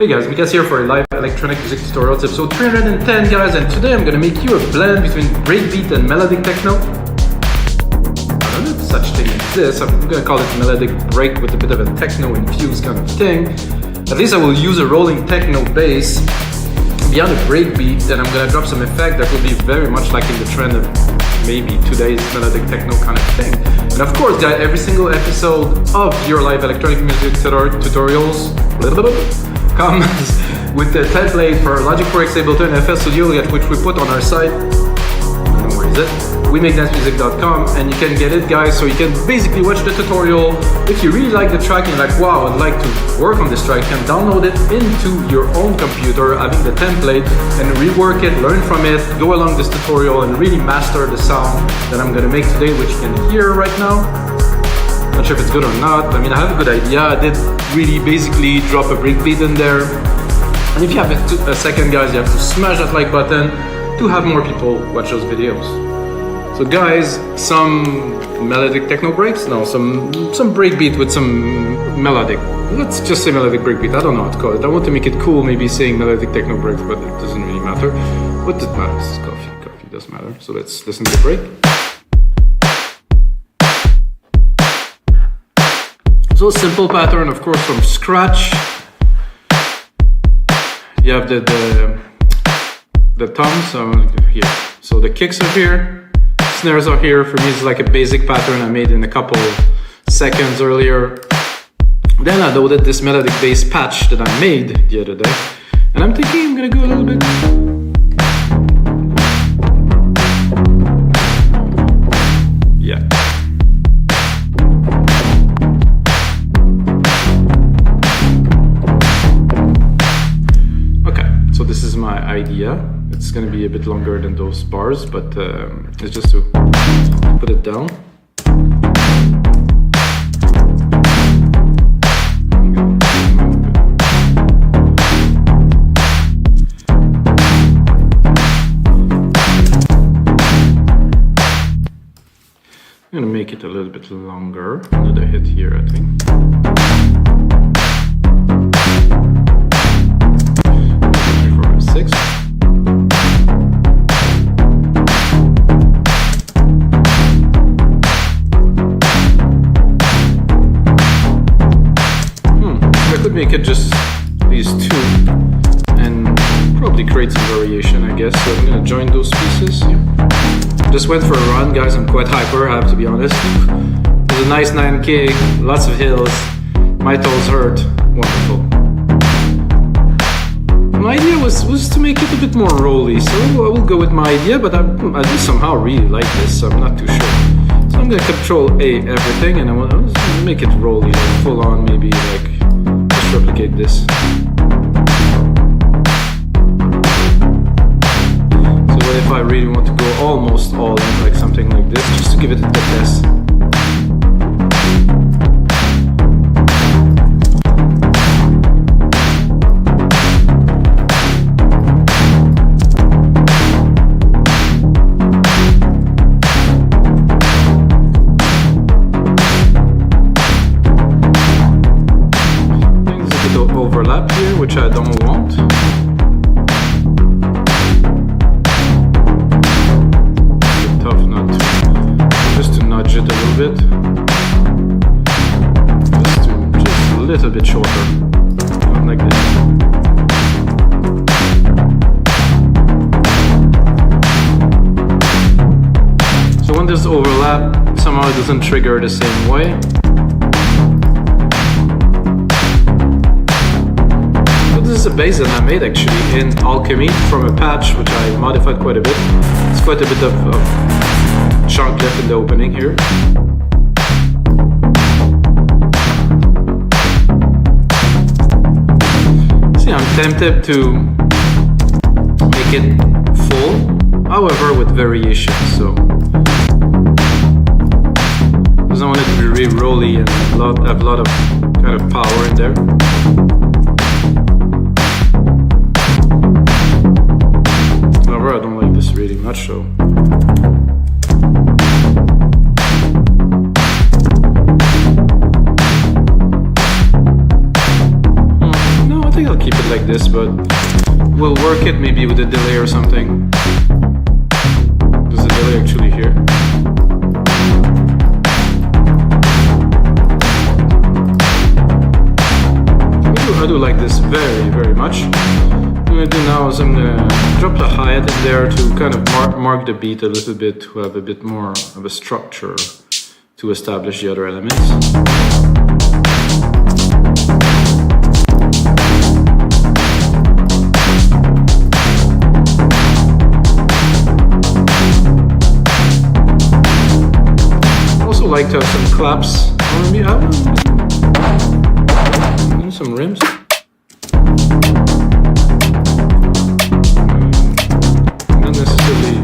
Hey guys, Mikas here for a live electronic music tutorial. It's episode 310 guys, and today I'm gonna make you a blend between breakbeat and melodic techno. I don't know if such thing exists. I'm gonna call it melodic break with a bit of a techno infused kind of thing. At least I will use a rolling techno bass beyond a breakbeat, and I'm gonna drop some effect that will be very much like in the trend of maybe today's melodic techno kind of thing. And of course, guys, every single episode of your live electronic music tutorials comes with the template for Logic Pro X, Ableton, and FL Studio, which we put on our site. I don't know where is it? WeMakeDanceMusic.com, and you can get it, guys. So you can basically watch the tutorial. If you really like the track and you're like, wow, I'd like to work on this track, you can download it into your own computer, having the template, and rework it, learn from it, go along this tutorial, and really master the sound that I'm gonna make today, which you can hear right now. Not sure if it's good or not. I mean, I have a good idea. I did really basically drop a breakbeat in there. And if you have a second, guys, you have to smash that like button to have more people watch those videos. So guys, some melodic techno breaks? No, some breakbeat with some melodic. Let's just say melodic breakbeat. I don't know what to call it. I want to make it cool, maybe saying melodic techno breaks, but it doesn't really matter. What does matter? This is coffee. Coffee does matter. So let's listen to the break. So a simple pattern, of course, from scratch. You have the toms here. So the kicks are here, snares are here. For me, it's like a basic pattern I made in a couple seconds earlier. Then I loaded this melodic bass patch that I made the other day, and I'm thinking I'm gonna go a little bit. Yeah. So this is my idea. It's going to be a bit longer than those bars, but it's just to put it down. I'm going to make it a little bit longer. Another hit here, I think. Make it just these two and probably create some variation, I guess. So I'm gonna join those pieces. Just went for a run, guys. I'm quite hyper, I have to be honest. It was a nice 9K, lots of hills. My toes hurt. Wonderful. My idea was to make it a bit more rolly, so I will go with my idea, but I do somehow really like this, so I'm not too sure. So I'm gonna Control A everything, and I want to make it rolly, like full on, maybe like replicate this. So what if I really want to go almost all in, like something like this, just to give it a test. Overlap here, which I don't want. It's tough not to, just to nudge it a little bit. Just a little bit shorter, like this. So when there's overlap, somehow it doesn't trigger the same way. This is a bass that I made actually in Alchemy from a patch which I modified quite a bit. It's quite a bit of chunk left in the opening here. See, I'm tempted to make it full, however with variations. So because I want it to be really rolly and have a lot of kind of power in there. I don't like this really much, so no, I think I'll keep it like like this, but we'll work it maybe with a delay or something. There's a delay actually here. I do like this very, very much. What I'm gonna do now is I'm gonna drop the hi-hat in there to kind of mark the beat a little bit, to have a bit more of a structure to establish the other elements. I also like to have some claps. Some rims. Not necessarily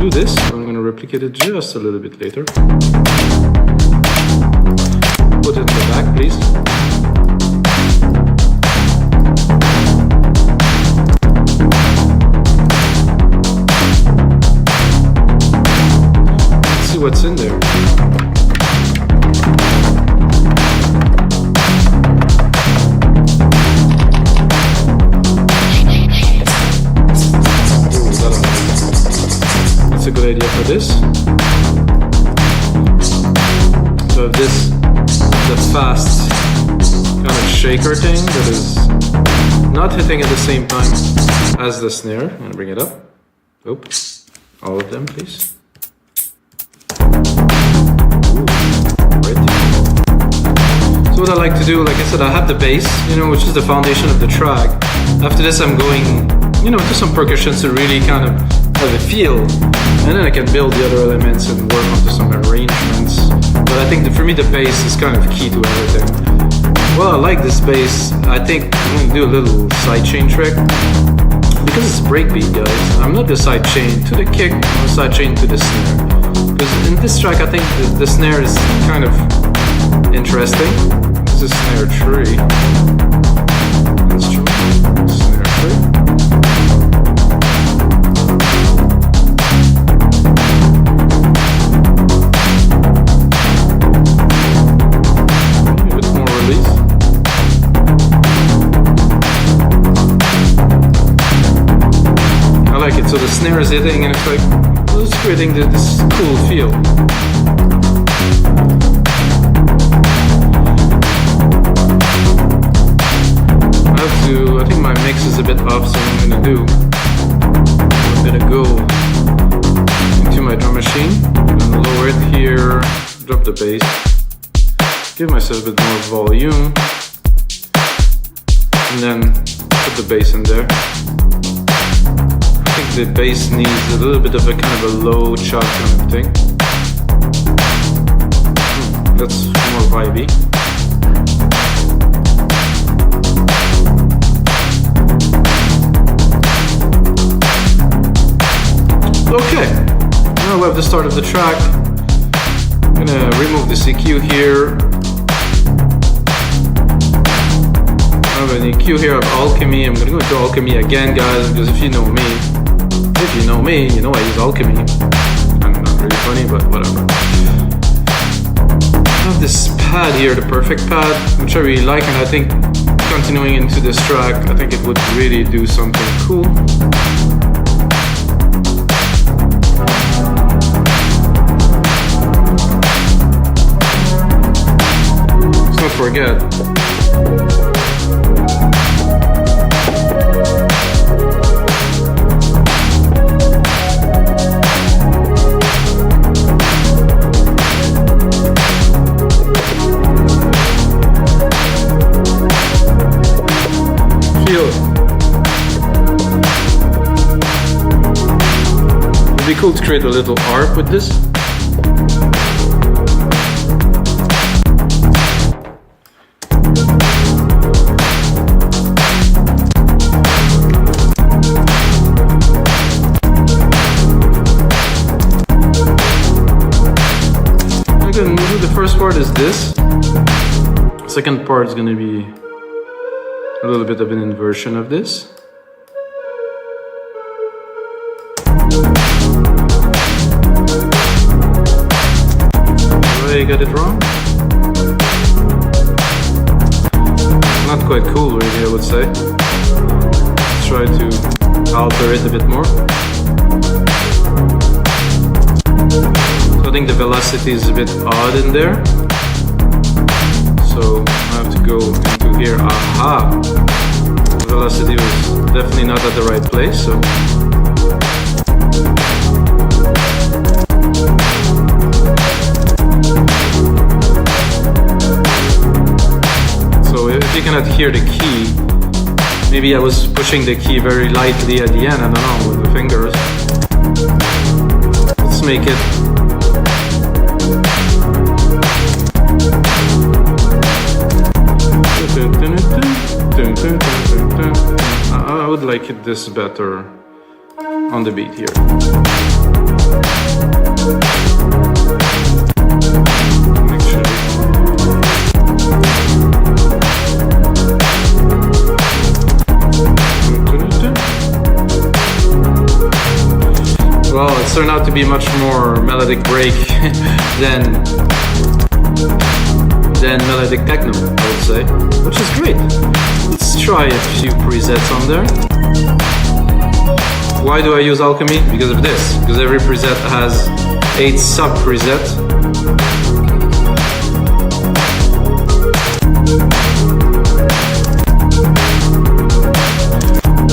do this. I'm going to replicate it just a little bit later. Put it in the back, please. Let's see what's in there. That's a good idea for this. So if this the fast kind of shaker thing that is not hitting at the same time as the snare. I'm gonna bring it up. Oops. All of them, please. Right. So what I like to do, like I said, I have the bass, which is the foundation of the track. After this, I'm going, to some percussions to really kind of have a feel, and then I can build the other elements and work onto some arrangements. But I think for me the bass is kind of key to everything. Well, I like this bass. I think I'm gonna do a little sidechain trick. Because it's breakbeat, guys, I'm not the sidechain to the kick, I'm the sidechain to the snare. Because in this track I think the snare is kind of interesting. This is snare 3. Instrument, snare 3. So the snare is hitting and it's like, it's creating this cool feel. I think my mix is a bit off, so I'm gonna go into my drum machine, I'm gonna lower it here, drop the bass, give myself a bit more volume, and then put the bass in there. I think the bass needs a little bit of a kind of a low chop kind of thing. That's more vibey. Okay, now we have the start of the track. I'm gonna remove the EQ here. I have an EQ here of Alchemy. I'm gonna go into Alchemy again, guys, because if you know me, you know I use Alchemy. I'm not really funny, but whatever. I have this pad here, the perfect pad, which I really like, and I think continuing into this track, I think it would really do something cool. Let's not forget. It'd be cool to create a little arc with this. Again, the first part is this. Second part is going to be a little bit of an inversion of this. Did I get it wrong? I'm not quite cool, really, I would say. Let's try to alter it a bit more. So I think the velocity is a bit odd in there. So I have to go into here. Aha! The velocity was definitely not at the right place, so. So if you cannot hear the key, maybe I was pushing the key very lightly at the end, I don't know, with the fingers. Let's make it. I would like it this better on the beat here. Actually. Well, it's turned out to be much more melodic break than melodic techno, I would say, which is great. Let's try a few presets on there. Why do I use Alchemy? Because of this. Because every preset has 8 sub-presets.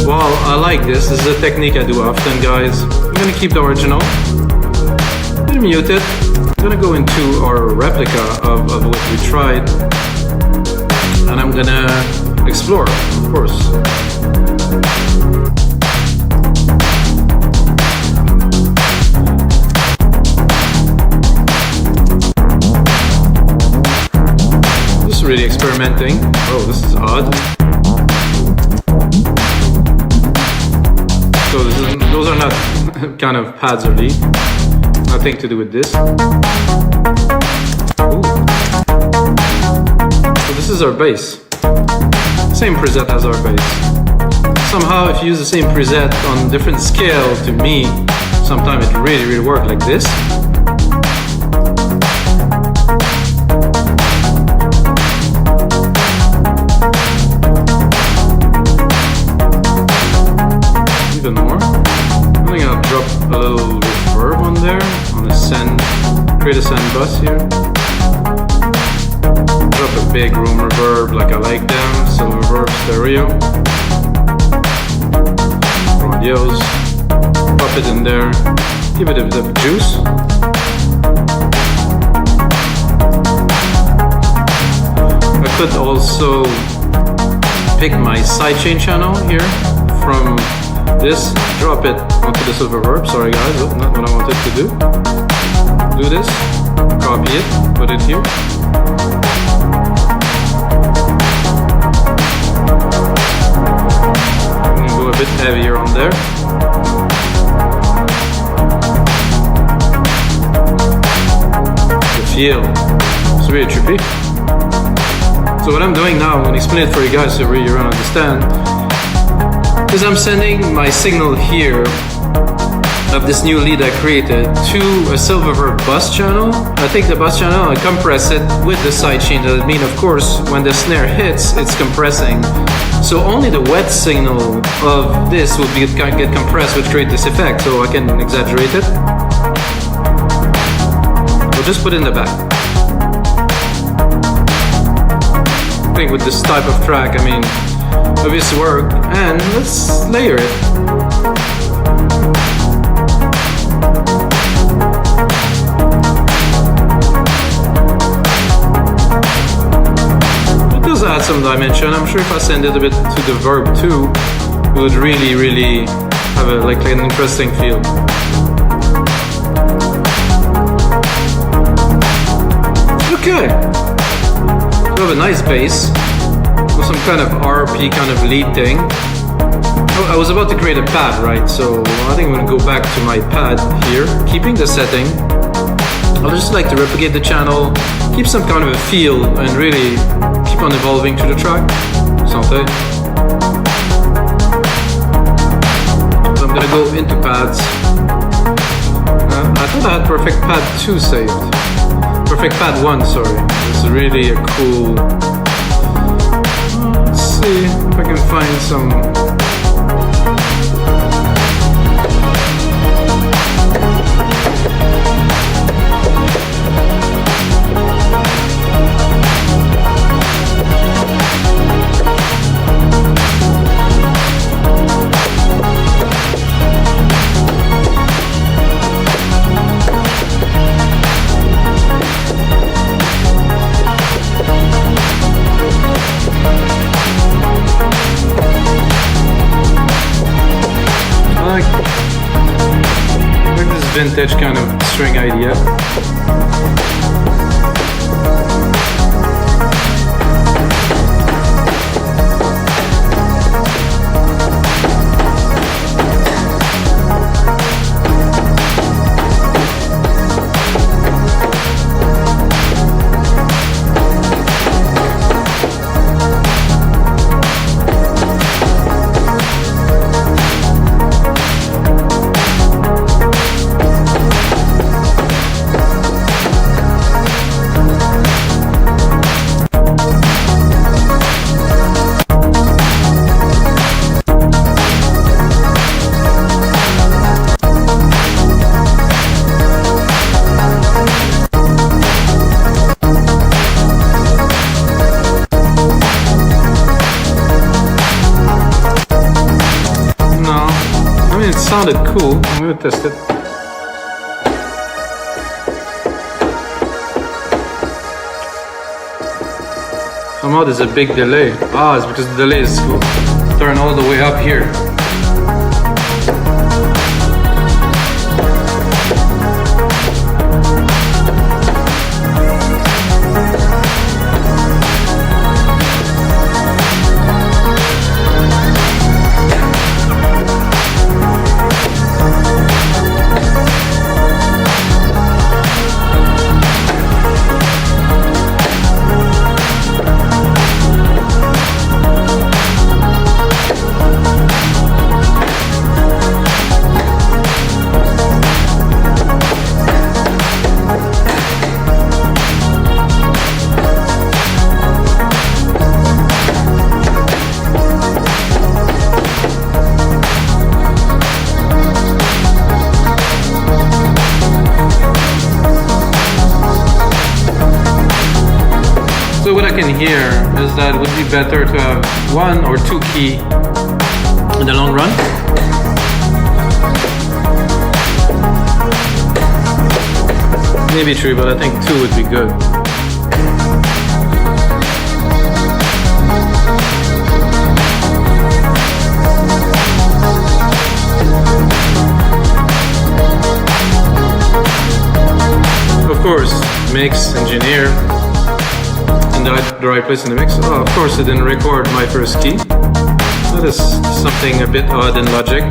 Well, I like this. This is a technique I do often, guys. I'm gonna keep the original. I'm gonna mute it. I'm gonna go into our replica of what we tried, and I'm gonna explore, of course. This is really experimenting. Oh, this is odd. So those are not kind of pads or lead. Nothing to do with this. Ooh. So this is our bass. Same preset as our bass. Somehow if you use the same preset on different scale, to me, sometimes it really works like this. Even more. I think I'll drop a little reverb on there, on the send, create a send bus here. Drop a big room reverb like I like them, so reverb stereo. Audios, pop it in there, give it a bit of juice. I could also pick my sidechain channel here from this, drop it onto the silver reverb. Sorry guys, that's not what I wanted to do. Do this, copy it, put it here. I'm gonna go a bit heavier on there. The feel, it's really trippy. So what I'm doing now, I'm gonna explain it for you guys so you really understand. Because I'm sending my signal here of this new lead I created to a silver reverb bus channel. I take the bus channel, I compress it with the sidechain. That means, of course, when the snare hits, it's compressing. So only the wet signal of this will get compressed, which create this effect. So I can exaggerate it. We'll just put it in the back. I think with this type of track, I mean, obvious work, and let's layer it. It does add some dimension. I'm sure if I send it a bit to the verb too, it would really have an interesting feel. Okay, so we have a nice bass. Some kind of RP kind of lead thing. I was about to create a pad, right? So I think I'm gonna go back to my pad here, keeping the setting. I'll just like to replicate the channel, keep some kind of a feel, and really keep on evolving to the track. Santé. So I'm gonna go into pads. I thought I had Perfect Pad 2 saved. Perfect Pad 1, sorry. It's really a cool. find some. Vintage kind of string idea. Sounded cool. I'm gonna test it. Somehow there's a big delay. Ah, it's because the delay is turned all the way up here. So what I can hear is that it would be better to have 1 or 2 key in the long run. Maybe 3, but I think 2 would be good. Of course, mix, engineer, in the right place in the mix. Oh, of course it didn't record my first key. That is something a bit odd in Logic.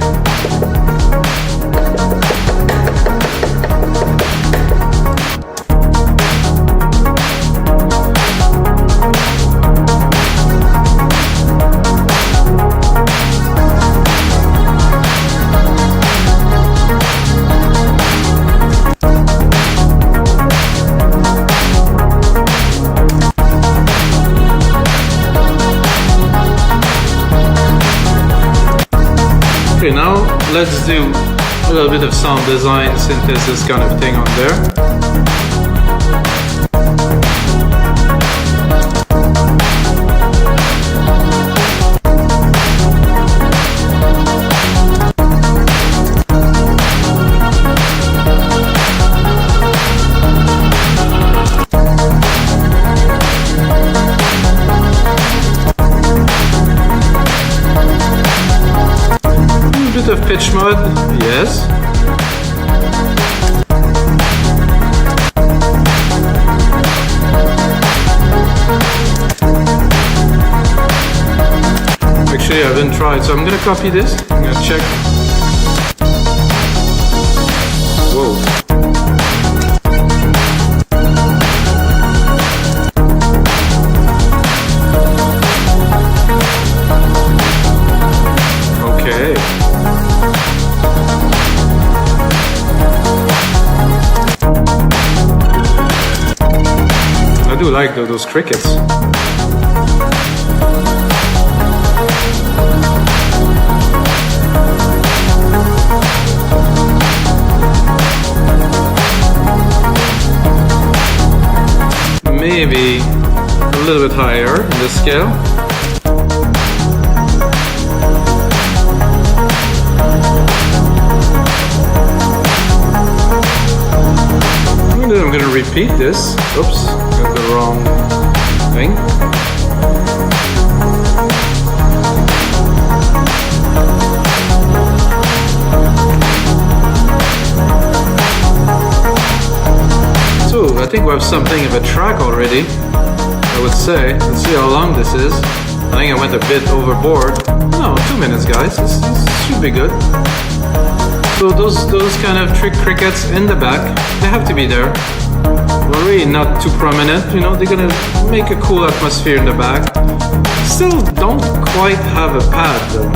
Okay, now let's do a little bit of sound design, synthesis kind of thing on there. Of pitch mode, yes. Actually, I haven't tried, so I'm gonna copy this. I'm gonna check. Whoa. I do like those crickets. little bit higher in the scale. And then I'm gonna repeat this. Oops, got the wrong thing. So I think we have something of a track already, I would say. Let's see how long this is. I think I went a bit overboard. No, 2 minutes, guys. This should be good. So those kind of trick crickets in the back, they have to be there. Well, really not too prominent, you know, they're gonna make a cool atmosphere in the back. Still don't quite have a pad though.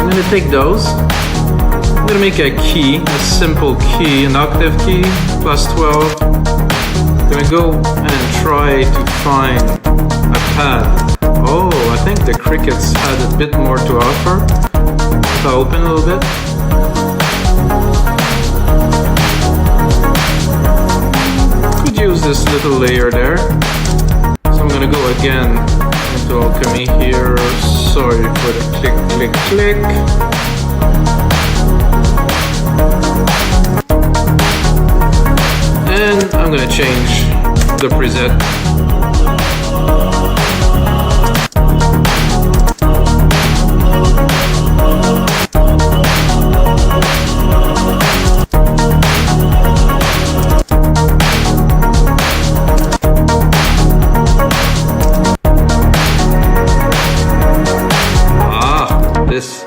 I'm gonna take those. I'm gonna make a key, a simple key, an octave key, plus 12. I'm gonna go and try to find a pad. Oh, I think the crickets had a bit more to offer. If I open a little bit. Could use this little layer there. So I'm gonna go again into Alchemy here. Sorry for the click, click, click. And I'm gonna change the preset. This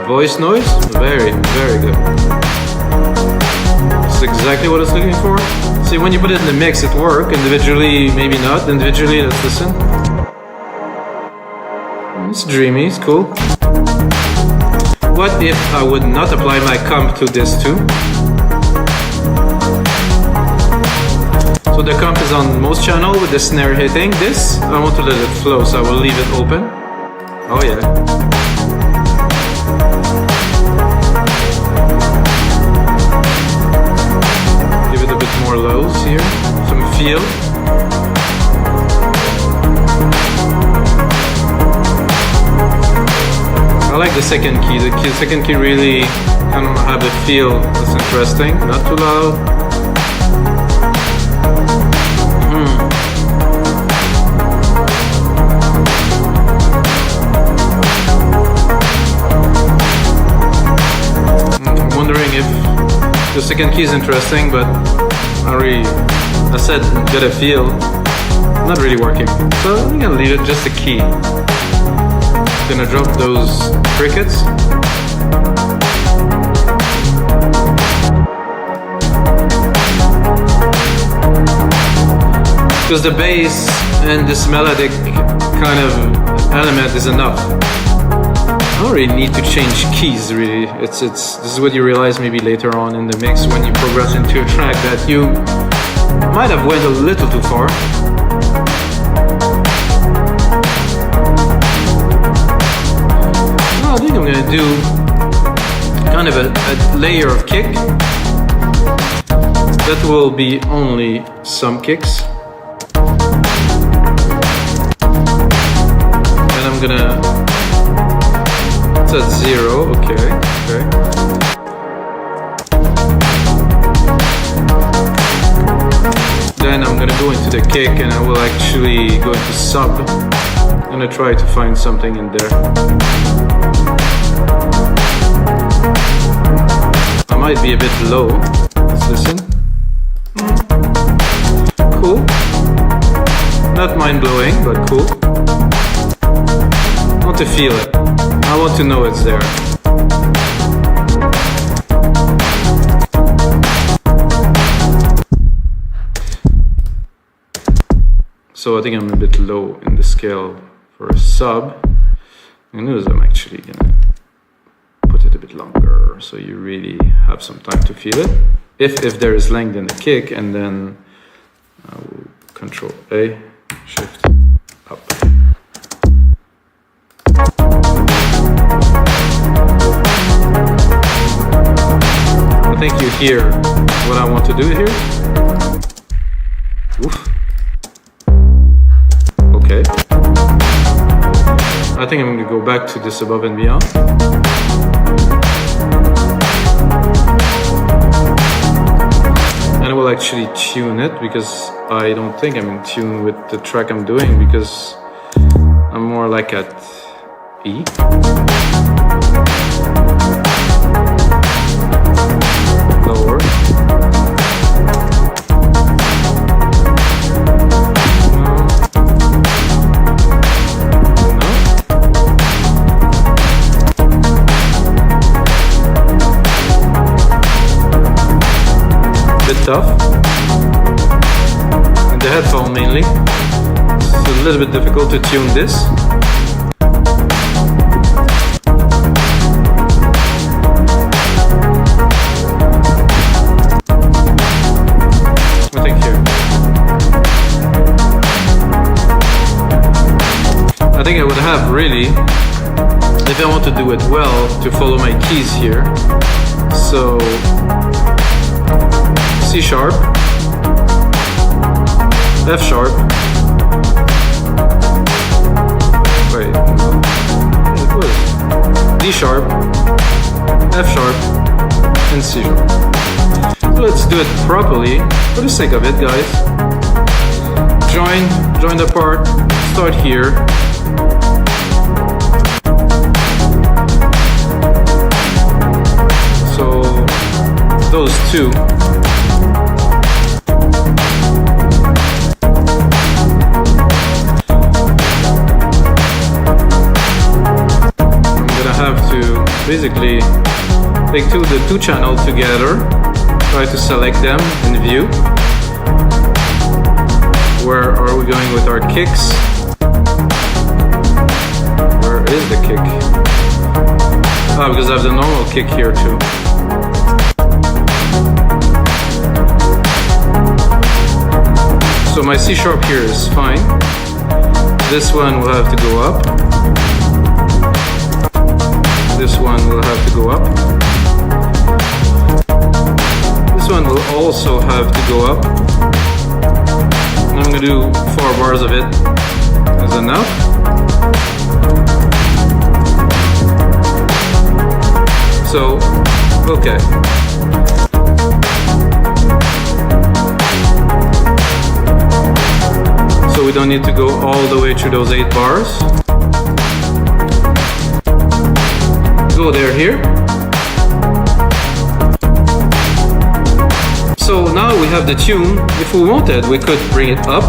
voice noise, very, very good. That's exactly what I was looking for. See, when you put it in the mix, it works. Individually, maybe not. Individually, let's listen. It's dreamy, it's cool. What if I would not apply my comp to this too? So the comp is on most channel with the snare hitting. This, I want to let it flow, so I will leave it open. Oh yeah. Give it a bit more lows here, some feel. I like the second key. The second key really kind of have a feel that's interesting. Not too loud. If the second key is interesting, but I said get a feel, not really working. So I'm gonna leave it just a key. Gonna drop those crickets. Because the bass and this melodic kind of element is enough. I don't really need to change keys really. This is what you realize maybe later on in the mix when you progress into a track that you might have went a little too far. Well, I think I'm gonna do kind of a layer of kick. That will be only some kicks. And I'm gonna at 0, okay. Then I'm gonna go into the kick and I will actually go into sub. I'm gonna try to find something in there. I might be a bit low. Let's listen. Cool. Not mind-blowing, but cool. I want to feel it. I want to know it's there. So I think I'm a bit low in the scale for a sub. And notice I'm actually gonna put it a bit longer so you really have some time to feel it. If there is length in the kick, and then I will Control A, Shift up. I think you hear what I want to do here. Oof. I think I'm going to go back to this above and beyond. And I will actually tune it because I don't think I'm in tune with the track I'm doing because I'm more like at E. Lower. Tough. And the headphone mainly. It's a little bit difficult to tune this. I think here. I think I would have really, if I want to do it well, to follow my keys here. So C sharp, F sharp, wait, it was D sharp, F sharp, and C sharp. So let's do it properly, for the sake of it, guys. Join the part, start here. So those two. Basically take the two channels together, try to select them in view. Where are we going with our kicks? Where is the kick? Ah, because I have the normal kick here too. So my C sharp here is fine. This one will have to go up. This one will have to go up. This one will also have to go up. I'm going to do 4 bars of it is enough. So, okay. So we don't need to go all the way through those 8 bars. Go there here. So now we have the tune. If we wanted, we could bring it up,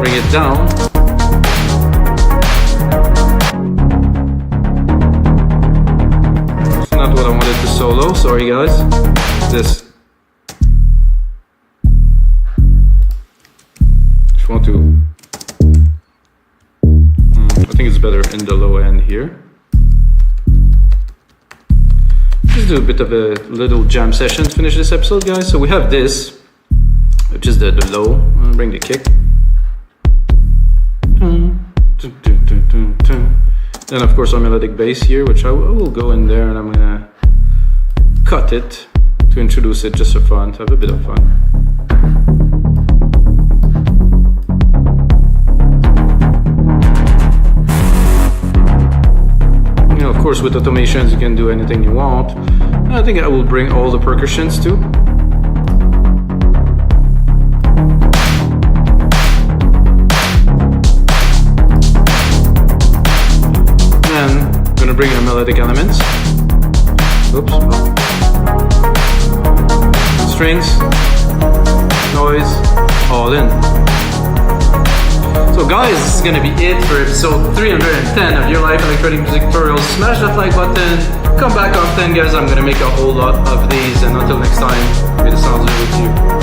bring it down. It's not what I wanted to solo, sorry guys. This. If you want to, I think it's better in the low end here. Let's do a bit of a little jam session to finish this episode, guys. So we have this, which is the low. I'll bring the kick. Then of course our melodic bass here, which I will go in there and I'm gonna cut it to introduce it just for fun, to have a bit of fun. Of course, with automations, you can do anything you want. I think I will bring all the percussions too. And I'm gonna bring the melodic elements. Oops. Strings, noise, all in. So guys, this is gonna be it for episode 310 of Your Life Electronic Music Tutorials. Smash that like button, come back often guys, I'm gonna make a whole lot of these, and until next time, may the sounds be with you.